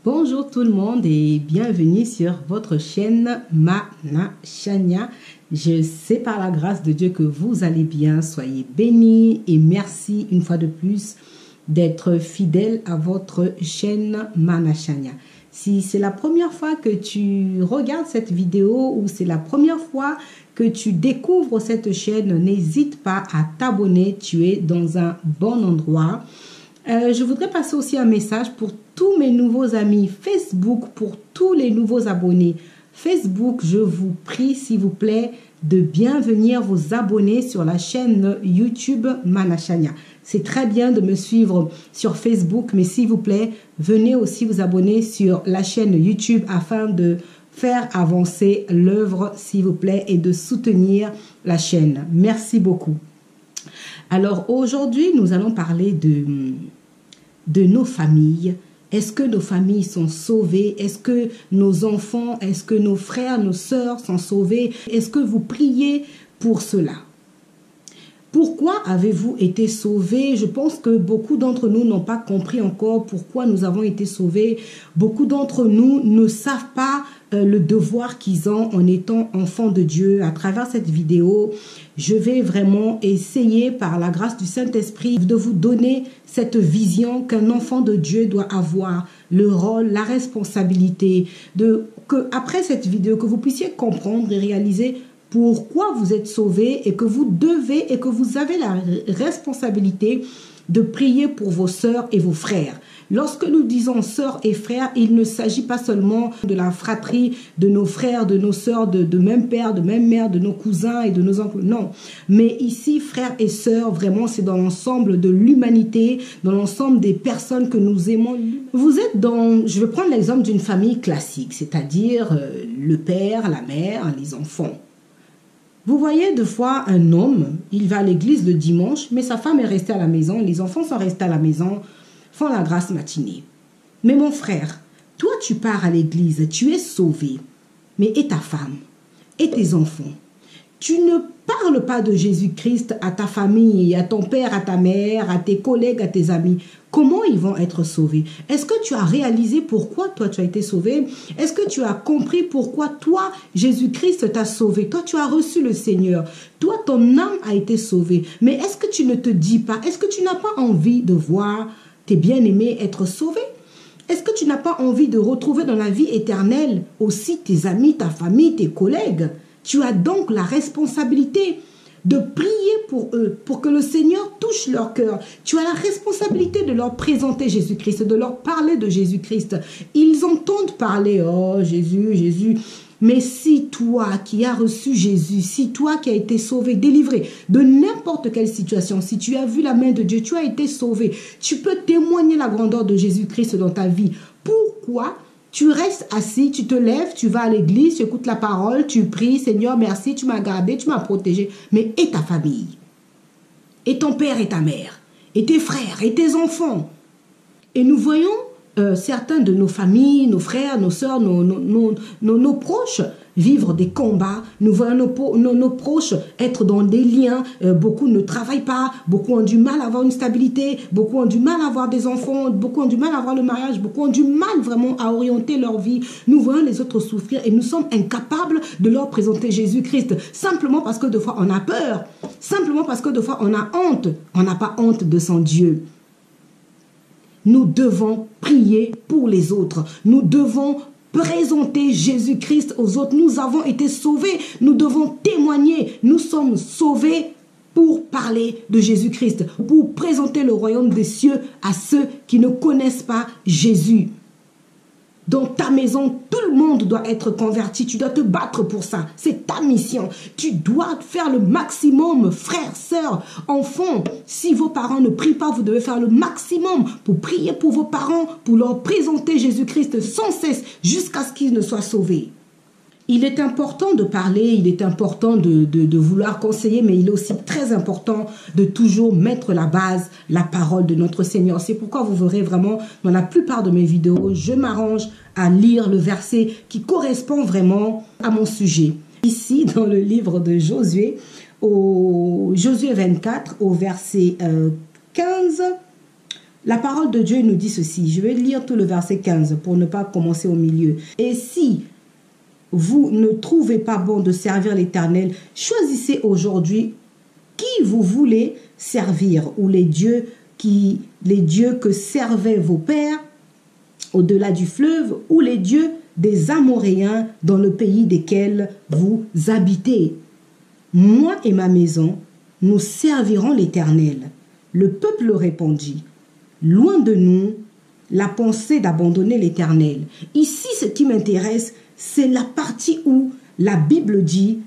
Bonjour tout le monde et bienvenue sur votre chaîne Mana Chania. Je sais par la grâce de Dieu que vous allez bien, soyez bénis et merci une fois de plus d'être fidèle à votre chaîne Mana Chania. Si c'est la première fois que tu regardes cette vidéo ou c'est la première fois que tu découvres cette chaîne, n'hésite pas à t'abonner, tu es dans un bon endroit. Je voudrais passer aussi un message pour tous mes nouveaux amis Facebook, pour tous les nouveaux abonnés Facebook. Je vous prie s'il vous plaît de bien venir vous abonner sur la chaîne YouTube Mana Chania. C'est très bien de me suivre sur Facebook, mais s'il vous plaît, venez aussi vous abonner sur la chaîne YouTube afin de faire avancer l'œuvre, s'il vous plaît, et de soutenir la chaîne. Merci beaucoup. Alors aujourd'hui, nous allons parler de nos familles. Est-ce que nos familles sont sauvées? Est-ce que nos enfants, est-ce que nos frères, nos sœurs sont sauvés? Est-ce que vous priez pour cela? Pourquoi avez-vous été sauvés? Je pense que beaucoup d'entre nous n'ont pas compris encore pourquoi nous avons été sauvés. Beaucoup d'entre nous ne savent pas le devoir qu'ils ont en étant enfants de Dieu. À travers cette vidéo, je vais vraiment essayer par la grâce du Saint-Esprit de vous donner cette vision qu'un enfant de Dieu doit avoir, le rôle, la responsabilité, que après cette vidéo, que vous puissiez comprendre et réaliser pourquoi vous êtes sauvés et que vous devez et que vous avez la responsabilité de prier pour vos sœurs et vos frères. Lorsque nous disons sœurs et frères, il ne s'agit pas seulement de la fratrie, de nos frères, de nos sœurs, de même père, de même mère, de nos cousins et de nos oncles. Non, mais ici, frères et sœurs, vraiment, c'est dans l'ensemble de l'humanité, dans l'ensemble des personnes que nous aimons. Vous êtes dans, je vais prendre l'exemple d'une famille classique, c'est-à-dire le père, la mère, les enfants. Vous voyez deux fois un homme, il va à l'église le dimanche, mais sa femme est restée à la maison, les enfants sont restés à la maison, font la grasse matinée. Mais mon frère, toi tu pars à l'église, tu es sauvé, mais et ta femme, et tes enfants? Tu ne parles pas de Jésus-Christ à ta famille, à ton père, à ta mère, à tes collègues, à tes amis. Comment ils vont être sauvés? Est-ce que tu as réalisé pourquoi toi tu as été sauvé? Est-ce que tu as compris pourquoi toi, Jésus-Christ t'a sauvé? Toi, tu as reçu le Seigneur. Toi, ton âme a été sauvée. Mais est-ce que tu ne te dis pas, est-ce que tu n'as pas envie de voir tes bien-aimés être sauvés? Est-ce que tu n'as pas envie de retrouver dans la vie éternelle aussi tes amis, ta famille, tes collègues? Tu as donc la responsabilité de prier pour eux, pour que le Seigneur touche leur cœur. Tu as la responsabilité de leur présenter Jésus-Christ, de leur parler de Jésus-Christ. Ils entendent parler, oh Jésus, Jésus. Mais si toi qui as reçu Jésus, si toi qui as été sauvé, délivré de n'importe quelle situation, si tu as vu la main de Dieu, tu as été sauvé, tu peux témoigner la grandeur de Jésus-Christ dans ta vie. Pourquoi tu restes assis, tu te lèves, tu vas à l'église, tu écoutes la parole, tu pries, Seigneur, merci, tu m'as gardé, tu m'as protégé. Mais et ta famille? Et ton père et ta mère? Et tes frères? Et tes enfants? Et nous voyons certains de nos familles, nos frères, nos sœurs, nos proches vivre des combats. Nous voyons nos proches être dans des liens. Beaucoup ne travaillent pas, beaucoup ont du mal à avoir une stabilité, beaucoup ont du mal à avoir des enfants, beaucoup ont du mal à avoir le mariage, beaucoup ont du mal vraiment à orienter leur vie. Nous voyons les autres souffrir et nous sommes incapables de leur présenter Jésus-Christ simplement parce que des fois on a peur, simplement parce que des fois on a honte. On n'a pas honte de son Dieu. Nous devons prier pour les autres. Nous devons présenter Jésus-Christ aux autres. Nous avons été sauvés. Nous devons témoigner. Nous sommes sauvés pour parler de Jésus-Christ, pour présenter le royaume des cieux à ceux qui ne connaissent pas Jésus. Dans ta maison, tout le monde doit être converti. Tu dois te battre pour ça. C'est ta mission. Tu dois faire le maximum, frères, sœurs, enfants. Si vos parents ne prient pas, vous devez faire le maximum pour prier pour vos parents, pour leur présenter Jésus-Christ sans cesse jusqu'à ce qu'ils ne soient sauvés. Il est important de parler, il est important de vouloir conseiller, mais il est aussi très important de toujours mettre la base, la parole de notre Seigneur. C'est pourquoi vous verrez vraiment, dans la plupart de mes vidéos, je m'arrange à lire le verset qui correspond vraiment à mon sujet. Ici, dans le livre de Josué, au Josué 24, au verset 15, La parole de Dieu nous dit ceci. Je vais lire tout le verset 15 pour ne pas commencer au milieu. Et si vous ne trouvez pas bon de servir l'Éternel, choisissez aujourd'hui qui vous voulez servir, ou les dieux que servaient vos pères au-delà du fleuve, ou les dieux des Amoréens dans le pays desquels vous habitez. Moi et ma maison, nous servirons l'Éternel. Le peuple répondit, loin de nous la pensée d'abandonner l'Éternel. Ici, ce qui m'intéresse, c'est la partie où la Bible dit,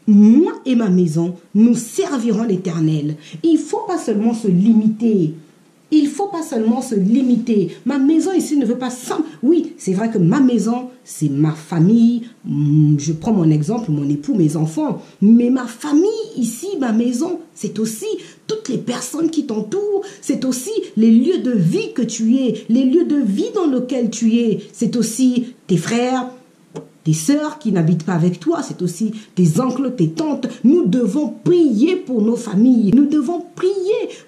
moi et ma maison, nous servirons l'Éternel. Il ne faut pas seulement se limiter. Il ne faut pas seulement se limiter. Ma maison ici ne veut pas... Oui, c'est vrai que ma maison, c'est ma famille. Je prends mon exemple, mon époux, mes enfants. Mais ma famille ici, ma maison, c'est aussi toutes les personnes qui t'entourent. C'est aussi les lieux de vie que tu es, les lieux de vie dans lesquels tu es. C'est aussi tes frères, tes sœurs qui n'habitent pas avec toi, c'est aussi tes oncles, tes tantes. Nous devons prier pour nos familles. Nous devons prier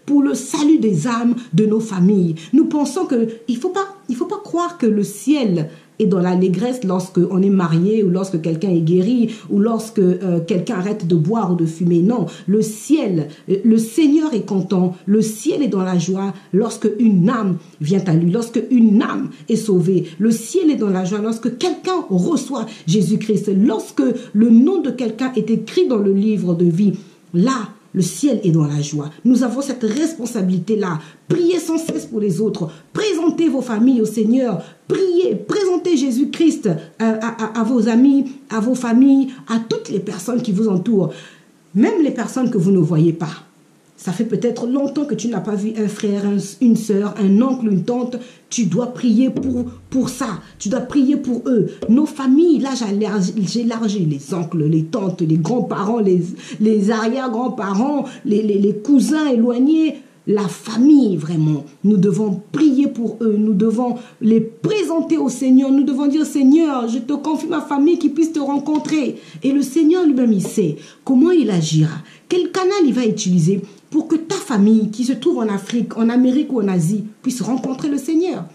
pour le salut des âmes de nos familles. Nous pensons qu'il ne faut pas croire que le ciel est dans l'allégresse lorsque on est marié, ou lorsque quelqu'un est guéri, ou lorsque quelqu'un arrête de boire ou de fumer. Non, le ciel, le Seigneur est content. Le ciel est dans la joie lorsque une âme vient à lui, lorsque une âme est sauvée. Le ciel est dans la joie lorsque quelqu'un reçoit Jésus-Christ, lorsque le nom de quelqu'un est écrit dans le livre de vie. Là, le ciel est dans la joie. Nous avons cette responsabilité-là. Priez sans cesse pour les autres. Présentez vos familles au Seigneur. Priez, présentez Jésus-Christ à vos amis, à vos familles, à toutes les personnes qui vous entourent. Même les personnes que vous ne voyez pas. Ça fait peut-être longtemps que tu n'as pas vu un frère, une sœur, un oncle, une tante. Tu dois prier pour ça. Tu dois prier pour eux. Nos familles, là, j'élargis les oncles, les tantes, les grands-parents, les arrière-grands-parents, les cousins éloignés. La famille, vraiment. Nous devons prier pour eux. Nous devons les présenter au Seigneur. Nous devons dire, Seigneur, je te confie ma famille qui puisse te rencontrer. Et le Seigneur lui-même, il sait comment il agira. Quel canal il va utiliser pour que ta famille qui se trouve en Afrique, en Amérique ou en Asie puisse rencontrer le Seigneur.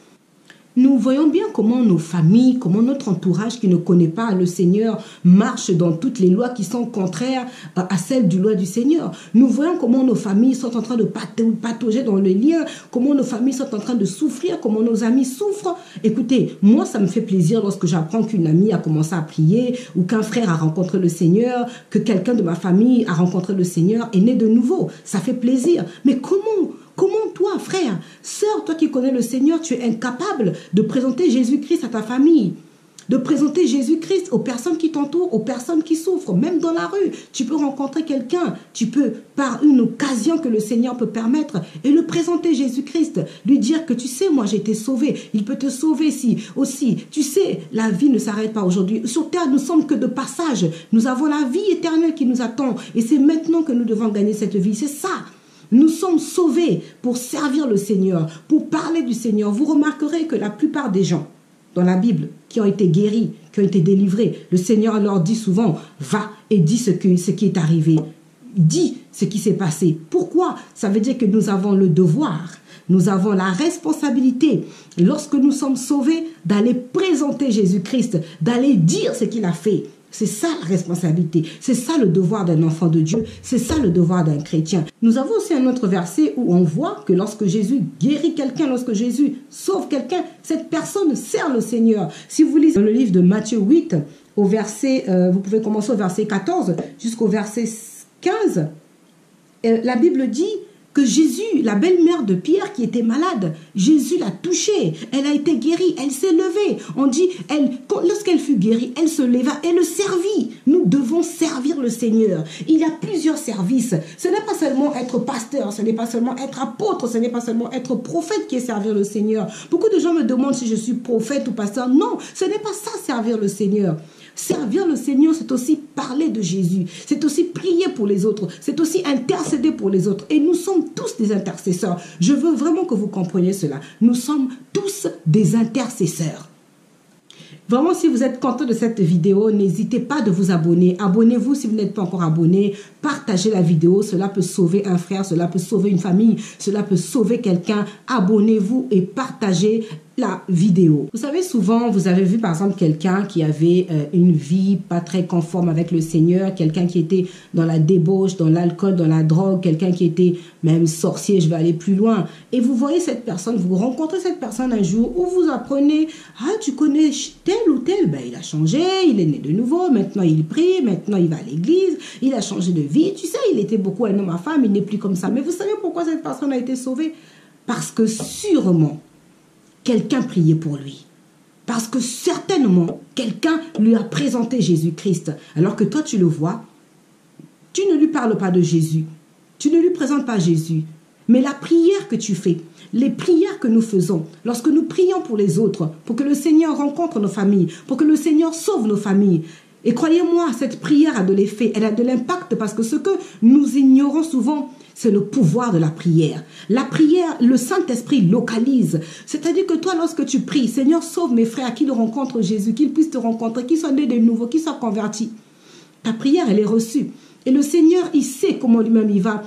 Nous voyons bien comment nos familles, comment notre entourage qui ne connaît pas le Seigneur marche dans toutes les lois qui sont contraires à celles du loi du Seigneur. Nous voyons comment nos familles sont en train de patauger dans le lien, comment nos familles sont en train de souffrir, comment nos amis souffrent. Écoutez, moi ça me fait plaisir lorsque j'apprends qu'une amie a commencé à prier ou qu'un frère a rencontré le Seigneur, que quelqu'un de ma famille a rencontré le Seigneur et né de nouveau. Ça fait plaisir. Mais comment toi, frère, sœur, toi qui connais le Seigneur, tu es incapable de présenter Jésus-Christ à ta famille, de présenter Jésus-Christ aux personnes qui t'entourent, aux personnes qui souffrent, même dans la rue. Tu peux rencontrer quelqu'un, tu peux, par une occasion que le Seigneur peut permettre, et le présenter Jésus-Christ, lui dire que tu sais, moi j'ai été sauvé, il peut te sauver aussi. Tu sais, la vie ne s'arrête pas aujourd'hui. Sur terre, nous ne sommes que de passage. Nous avons la vie éternelle qui nous attend, et c'est maintenant que nous devons gagner cette vie. C'est ça. Nous sommes sauvés pour servir le Seigneur, pour parler du Seigneur. Vous remarquerez que la plupart des gens dans la Bible qui ont été guéris, qui ont été délivrés, le Seigneur leur dit souvent, va et dis ce qui est arrivé. Dis ce qui s'est passé. Pourquoi? Ça veut dire que nous avons le devoir, nous avons la responsabilité, lorsque nous sommes sauvés, d'aller présenter Jésus-Christ, d'aller dire ce qu'il a fait. C'est ça la responsabilité, c'est ça le devoir d'un enfant de Dieu, c'est ça le devoir d'un chrétien. Nous avons aussi un autre verset où on voit que lorsque Jésus guérit quelqu'un, lorsque Jésus sauve quelqu'un, cette personne sert le Seigneur. Si vous lisez le livre de Matthieu 8, vous pouvez commencer au verset 14 jusqu'au verset 15, la Bible dit que Jésus, la belle-mère de Pierre qui était malade, Jésus l'a touchée, elle a été guérie, elle s'est levée. On dit, lorsqu'elle fut guérie, elle se leva et le servit. Nous devons servir le Seigneur. Il y a plusieurs services. Ce n'est pas seulement être pasteur, ce n'est pas seulement être apôtre, ce n'est pas seulement être prophète qui est servir le Seigneur. Beaucoup de gens me demandent si je suis prophète ou pasteur. Non, ce n'est pas ça servir le Seigneur. Servir le Seigneur, c'est aussi parler de Jésus. C'est aussi prier pour les autres. C'est aussi intercéder pour les autres. Et nous sommes tous des intercesseurs. Je veux vraiment que vous compreniez cela. Nous sommes tous des intercesseurs. Vraiment, si vous êtes content de cette vidéo, n'hésitez pas de vous abonner. Abonnez-vous si vous n'êtes pas encore abonné. Partagez la vidéo. Cela peut sauver un frère, cela peut sauver une famille, cela peut sauver quelqu'un. Abonnez-vous et partagez la vidéo. Vous savez, souvent, vous avez vu par exemple quelqu'un qui avait une vie pas très conforme avec le Seigneur, quelqu'un qui était dans la débauche, dans l'alcool, dans la drogue, quelqu'un qui était même sorcier, je vais aller plus loin. Et vous voyez cette personne, vous rencontrez cette personne un jour où vous apprenez, ah, tu connais tel ou tel, ben, il a changé, il est né de nouveau, maintenant il prie, maintenant il va à l'église, il a changé de vie. Tu sais, il était beaucoup un homme à femme, il n'est plus comme ça. Mais vous savez pourquoi cette personne a été sauvée? Parce que sûrement, quelqu'un priait pour lui. Parce que certainement, quelqu'un lui a présenté Jésus-Christ. Alors que toi, tu le vois, tu ne lui parles pas de Jésus. Tu ne lui présentes pas Jésus. Mais la prière que tu fais, les prières que nous faisons, lorsque nous prions pour les autres, pour que le Seigneur rencontre nos familles, pour que le Seigneur sauve nos familles, et croyez-moi, cette prière a de l'effet, elle a de l'impact parce que ce que nous ignorons souvent, c'est le pouvoir de la prière. La prière, le Saint-Esprit localise. C'est-à-dire que toi, lorsque tu pries, Seigneur, sauve mes frères, qu'ils rencontrent Jésus, qu'ils puissent te rencontrer, qu'ils soient nés de nouveau, qu'ils soient convertis. Ta prière, elle est reçue. Et le Seigneur, il sait comment lui-même il va,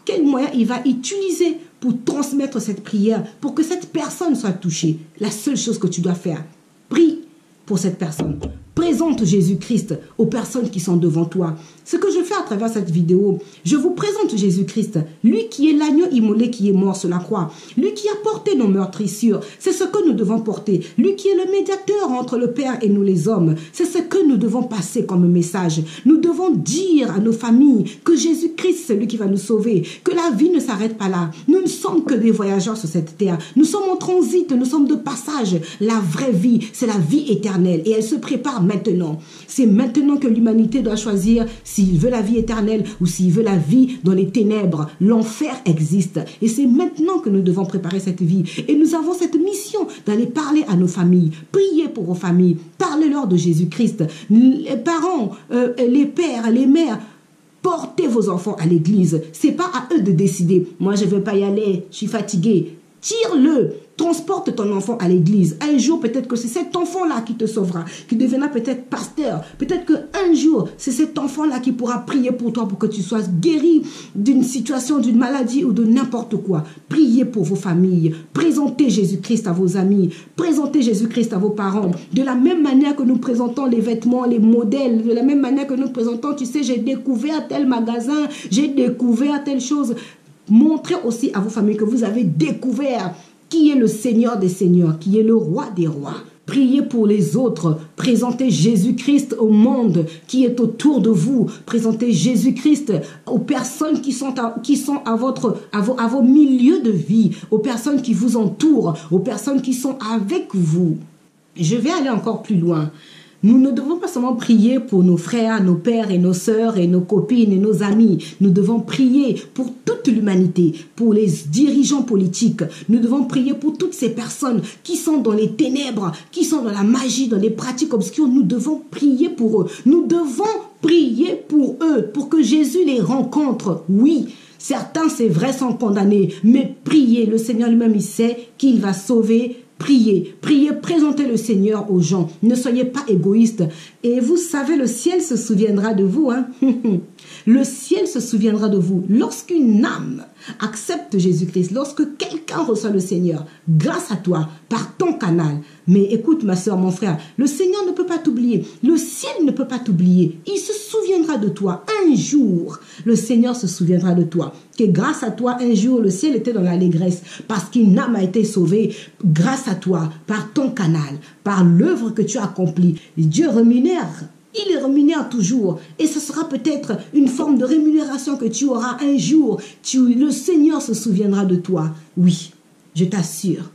quel moyen il va utiliser pour transmettre cette prière, pour que cette personne soit touchée. La seule chose que tu dois faire, prie pour cette personne. Présente Jésus-Christ aux personnes qui sont devant toi. Ce que je fais à travers cette vidéo, je vous présente Jésus-Christ, lui qui est l'agneau immolé qui est mort sur la croix, lui qui a porté nos meurtrissures, c'est ce que nous devons porter, lui qui est le médiateur entre le Père et nous les hommes, c'est ce que nous devons passer comme message. Nous devons dire à nos familles que Jésus-Christ c'est lui qui va nous sauver, que la vie ne s'arrête pas là. Nous ne sommes que des voyageurs sur cette terre, nous sommes en transit, nous sommes de passage. La vraie vie, c'est la vie éternelle et elle se prépare maintenant. C'est maintenant que l'humanité doit choisir s'il veut la vie éternelle ou s'il veut la vie dans les ténèbres. L'enfer existe et c'est maintenant que nous devons préparer cette vie. Et nous avons cette mission d'aller parler à nos familles, prier pour vos familles, parlez-leur de Jésus-Christ. Les parents, les pères, les mères, portez vos enfants à l'église. C'est pas à eux de décider. Moi, je ne veux pas y aller, je suis fatiguée. Tire-le, transporte ton enfant à l'église. Un jour, peut-être que c'est cet enfant-là qui te sauvera, qui deviendra peut-être pasteur. Peut-être qu'un jour, c'est cet enfant-là qui pourra prier pour toi pour que tu sois guéri d'une situation, d'une maladie ou de n'importe quoi. Priez pour vos familles. Présentez Jésus-Christ à vos amis. Présentez Jésus-Christ à vos parents. De la même manière que nous présentons les vêtements, les modèles, de la même manière que nous présentons, tu sais, j'ai découvert tel magasin, j'ai découvert telle chose. Montrez aussi à vos familles que vous avez découvert qui est le Seigneur des Seigneurs, qui est le Roi des Rois. Priez pour les autres. Présentez Jésus-Christ au monde qui est autour de vous. Présentez Jésus-Christ aux personnes qui sont à vos milieux de vie, aux personnes qui vous entourent, aux personnes qui sont avec vous. Je vais aller encore plus loin. Nous ne devons pas seulement prier pour nos frères, nos pères et nos sœurs et nos copines et nos amis. Nous devons prier pour toute l'humanité, pour les dirigeants politiques. Nous devons prier pour toutes ces personnes qui sont dans les ténèbres, qui sont dans la magie, dans les pratiques obscures. Nous devons prier pour eux. Nous devons prier pour eux, pour que Jésus les rencontre. Oui, certains, c'est vrai, sont condamnés, mais priez. Le Seigneur lui-même, il sait qu'il va sauver. Priez, priez, présentez le Seigneur aux gens. Ne soyez pas égoïstes. Et vous savez, le ciel se souviendra de vous. Hein? Le ciel se souviendra de vous. Lorsqu'une âme accepte Jésus-Christ, lorsque quelqu'un reçoit le Seigneur, grâce à toi, par ton canal. Mais écoute, ma soeur, mon frère, le Seigneur ne peut pas t'oublier. Le ciel ne peut pas t'oublier. Il se souviendra de toi. Un jour, le Seigneur se souviendra de toi. Que grâce à toi, un jour, le ciel était dans l'allégresse parce qu'une âme a été sauvée grâce à toi, par ton canal, par l'œuvre que tu as accomplie. Dieu rémunère. Il les rémunère toujours. Et ce sera peut-être une forme de rémunération que tu auras un jour. Le Seigneur se souviendra de toi. Oui, je t'assure.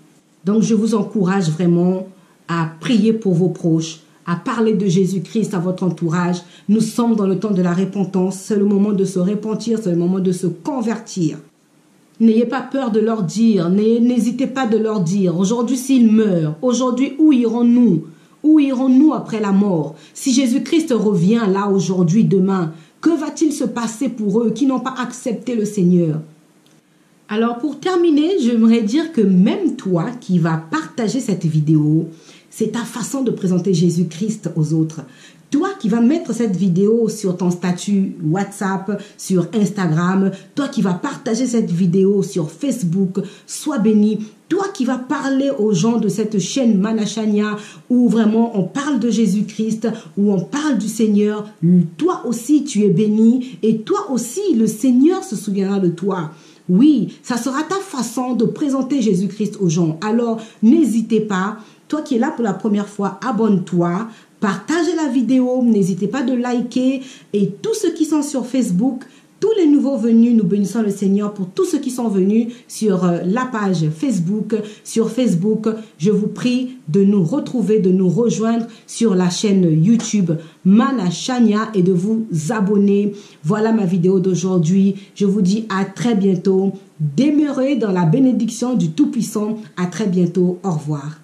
Donc, je vous encourage vraiment à prier pour vos proches, à parler de Jésus-Christ à votre entourage. Nous sommes dans le temps de la repentance. C'est le moment de se repentir, c'est le moment de se convertir. N'ayez pas peur de leur dire, n'hésitez pas de leur dire. Aujourd'hui, s'ils meurent, aujourd'hui, où irons-nous? Où irons-nous après la mort? Si Jésus-Christ revient là aujourd'hui, demain, que va-t-il se passer pour eux qui n'ont pas accepté le Seigneur? Alors pour terminer, j'aimerais dire que même toi qui vas partager cette vidéo, c'est ta façon de présenter Jésus-Christ aux autres. Toi qui vas mettre cette vidéo sur ton statut WhatsApp, sur Instagram, toi qui vas partager cette vidéo sur Facebook, sois béni. Toi qui vas parler aux gens de cette chaîne Mana Chania où vraiment on parle de Jésus-Christ, où on parle du Seigneur, toi aussi tu es béni et toi aussi le Seigneur se souviendra de toi. Oui, ça sera ta façon de présenter Jésus-Christ aux gens. Alors, n'hésitez pas. Toi qui es là pour la première fois, abonne-toi, partagez la vidéo, n'hésitez pas de liker. Et tous ceux qui sont sur Facebook, tous les nouveaux venus, nous bénissons le Seigneur pour tous ceux qui sont venus sur la page Facebook. Sur Facebook, je vous prie de nous retrouver, de nous rejoindre sur la chaîne YouTube Mana Chania et de vous abonner. Voilà ma vidéo d'aujourd'hui. Je vous dis à très bientôt. Demeurez dans la bénédiction du Tout-Puissant. À très bientôt. Au revoir.